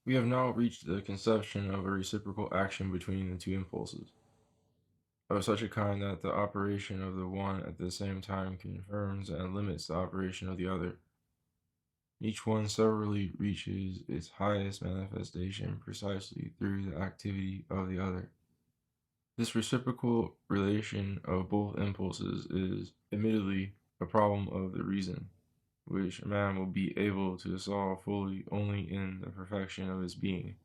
We have now reached the conception of a reciprocal action between the two impulses, of such a kind that the operation of the one at the same time confirms and limits the operation of the other. Each one severally reaches its highest manifestation precisely through the activity of the other. This reciprocal relation of both impulses is admittedly a problem of the reason, which a man will be able to solve fully only in the perfection of his being.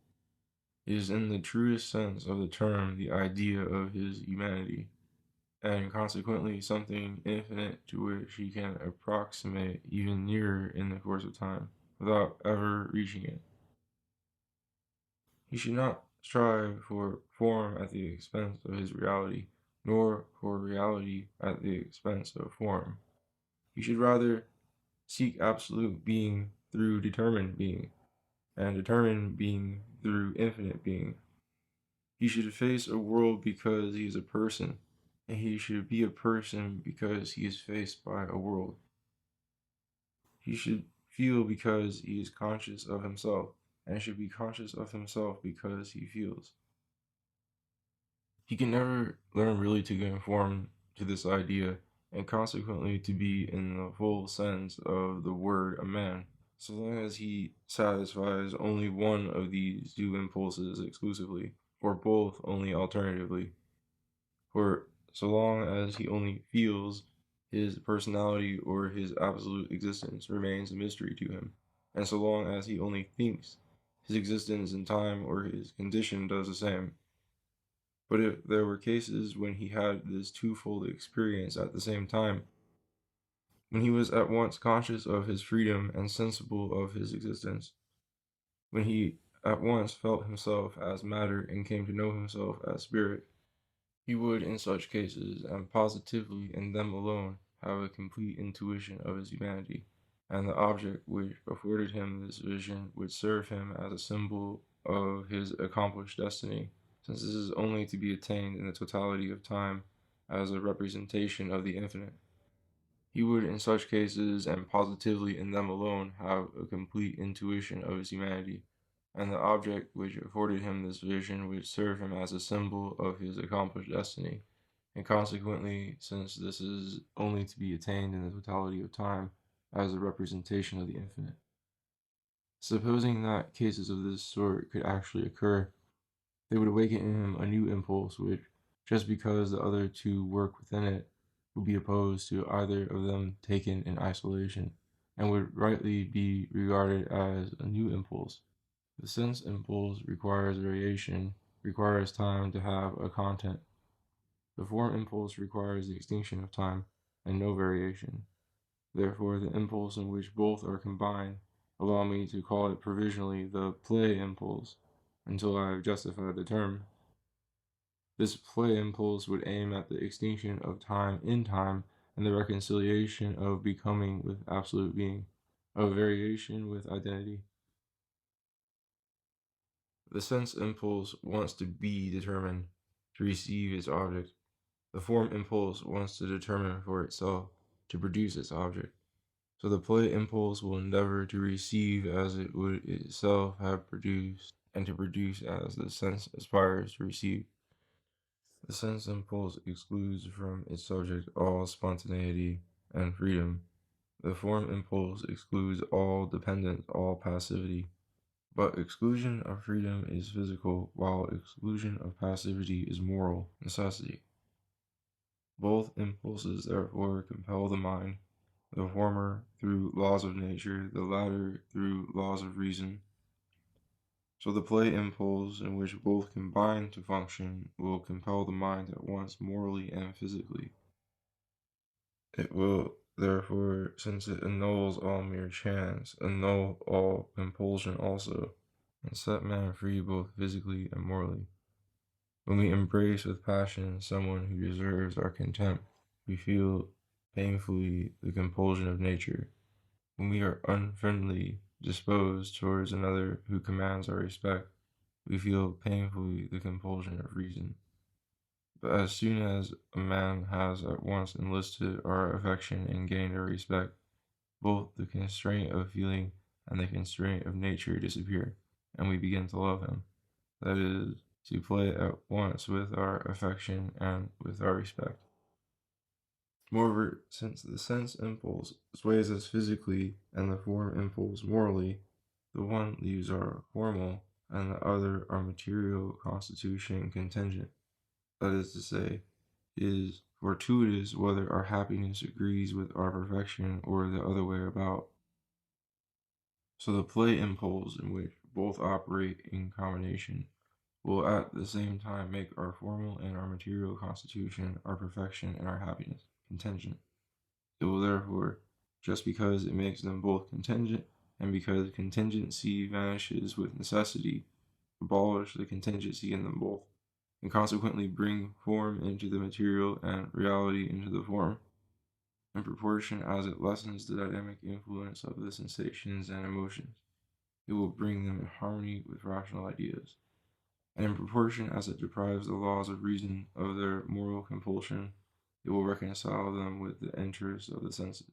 It is in the truest sense of the term the idea of his humanity, and consequently something infinite to which he can approximate even nearer in the course of time, without ever reaching it. He should not strive for form at the expense of his reality, nor for reality at the expense of form. He should rather seek absolute being through determined being, and determined being through infinite being. He should face a world because he is a person, and he should be a person because he is faced by a world. He should feel because he is conscious of himself, and should be conscious of himself because he feels. He can never learn really to conform to this idea, and consequently to be in the full sense of the word a man, so long as he satisfies only one of these two impulses exclusively, or both only alternatively. For so long as he only feels, his personality or his absolute existence remains a mystery to him, and so long as he only thinks, his existence in time or his condition does the same. But if there were cases when he had this twofold experience at the same time, when he was at once conscious of his freedom and sensible of his existence, when he at once felt himself as matter and came to know himself as spirit, he would in such cases, and positively in them alone, have a complete intuition of his humanity, and the object which afforded him this vision would serve him as a symbol of his accomplished destiny, since this is only to be attained in the totality of time as a representation of the infinite. He would in such cases, and positively in them alone, have a complete intuition of his humanity, and the object which afforded him this vision would serve him as a symbol of his accomplished destiny, and consequently, since this is only to be attained in the totality of time, as a representation of the infinite. Supposing that cases of this sort could actually occur, they would awaken in him a new impulse which, just because the other two work within it, would be opposed to either of them taken in isolation, and would rightly be regarded as a new impulse. The sense impulse requires variation, requires time to have a content. The form impulse requires the extinction of time, and no variation. Therefore, the impulse in which both are combined, allow me to call it provisionally the play impulse, until I have justified the term. This play impulse would aim at the extinction of time in time and the reconciliation of becoming with absolute being, of variation with identity. The sense impulse wants to be determined, to receive its object. The form impulse wants to determine for itself, to produce its object. So the play impulse will endeavor to receive as it would itself have produced, and to produce as the sense aspires to receive. The sense impulse excludes from its subject all spontaneity and freedom. The form impulse excludes all dependence, all passivity. But exclusion of freedom is physical, while exclusion of passivity is moral necessity. Both impulses therefore compel the mind, the former through laws of nature, the latter through laws of reason. So the play impulse, in which both combine to function, will compel the mind at once morally and physically. It will, therefore, since it annuls all mere chance, annul all compulsion also, and set man free both physically and morally. When we embrace with passion someone who deserves our contempt, we feel painfully the compulsion of nature. When we are unfriendly disposed towards another who commands our respect, we feel painfully the compulsion of reason. But as soon as a man has at once enlisted our affection and gained our respect, both the constraint of feeling and the constraint of nature disappear, and we begin to love him. That is, to play at once with our affection and with our respect. Moreover, since the sense impulse sways us physically and the form impulse morally, the one leaves our formal and the other our material constitution contingent. That is to say, is fortuitous whether our happiness agrees with our perfection or the other way about. So the play impulse in which both operate in combination will at the same time make our formal and our material constitution, our perfection and our happiness contingent. It will therefore, just because it makes them both contingent, and because contingency vanishes with necessity, abolish the contingency in them both, and consequently bring form into the material and reality into the form, in proportion as it lessens the dynamic influence of the sensations and emotions. It will bring them in harmony with rational ideas, and in proportion as it deprives the laws of reason of their moral compulsion, it will reconcile them with the interests of the senses.